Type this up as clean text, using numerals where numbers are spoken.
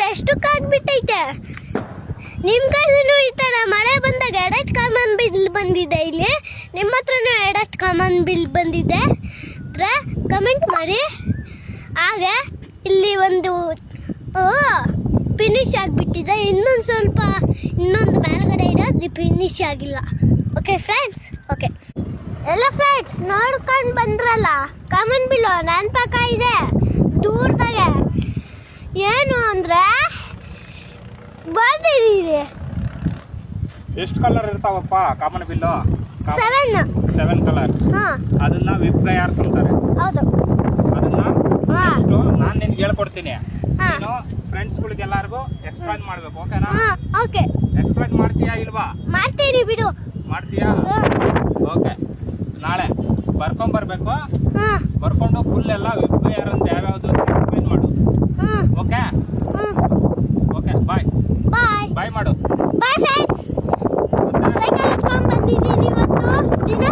ಎಷ್ಟಕ್ಕಾಗ್ಬಿಟ್ಟೈತೆ ನಿಮ್ಮ ಕಡೆನೂ ಈ ಥರ ಮಳೆ ಬಂದಾಗ ಎಡಟ್ ಕಾಮನ್ ಬಿಲ್ ಬಂದಿದೆ ಇಲ್ಲಿ ನಿಮ್ಮ ಹತ್ರನೂ ಎಡಟ್ ಕಾಮನ್ ಬಿಲ್ ಬಂದಿದೆ ಕಮೆಂಟ್ ಮಾಡಿ ಆಗ ಇಲ್ಲಿ ಒಂದು ಫಿನಿಶ್ ಆಗಿಬಿಟ್ಟಿದೆ ಇನ್ನೊಂದು ಮೇಲ್ಗಡೆ ಇಡೋದು ಫಿನಿಶ್ ಆಗಿಲ್ಲ ಓಕೆ ಫ್ರೆಂಡ್ಸ್ ಓಕೆ ಎಲ್ಲ ಫ್ರೆಂಡ್ಸ್ ನೋಡ್ಕೊಂಡು ಬಂದ್ರಲ್ಲ ಕಾಮನ್ ಬಿಲ್ ನನ್ನ ಪಕ್ಕ ಇದೆ ದೂರದಾಗೆ ಏನು ಅಂದರೆ ಬರ್ದಿದ್ದೀರಿ ಎಷ್ಟು ಕಲರ್ ಇರ್ತಾವಪ್ಪ ಕಾಮನ್ ಬಿಲ್ಲು 7 ಕಲರ್ಸ್ ಅದನ್ನ ವಿಪ್ಗೆ ಯಾರು ಅಂತಾರೆ ಹೌದು ಅದನ್ನ ನಾನು ನಿನ್ಗೆ ಹೇಳ್ಕೊಡ್ತೀನಿ ನೀನು ಫ್ರೆಂಡ್ಸ್ಗಳಿಗೆ ಎಲ್ಲರಿಗೂ ಎಕ್ಸ್ಪ್ಲೈನ್ ಮಾಡ್ಬೇಕು ಓಕೆನಾ ಓಕೆ ಎಕ್ಸ್ಪ್ಲೈನ್ ಮಾಡ್ತೀಯಾ ಇಲ್ವಾ ಮಾಡ್ತೀನಿ ಬಿಡು ಮಾಡ್ತೀಯಾ ಓಕೆ ನಾಳೆ ಬರ್ಕೊಂಬರ್ಬೇಕು ಬರ್ಕೊಂಡು ಫುಲ್ ಎಲ್ಲ ವಿಪ್ಗೆ ಯಾರು ಅಂತ ಯಾವ್ಯಾವುದು ಎಕ್ಸ್ಪ್ಲೈನ್ ಮಾಡು ಓಕೆ ಓಕೆ ಬಾಯ್ ಬಾಯ್ ಬಾಯ್ ಮಾಡು ಬಾಯ್ ಫ್ರೆಂಡ್ಸ್ ಸೈಕಲ್ ಎತ್ಕೊಂಡು ಬಂದಿದ್ದೀನಿ ಇವತ್ತು ದಿನ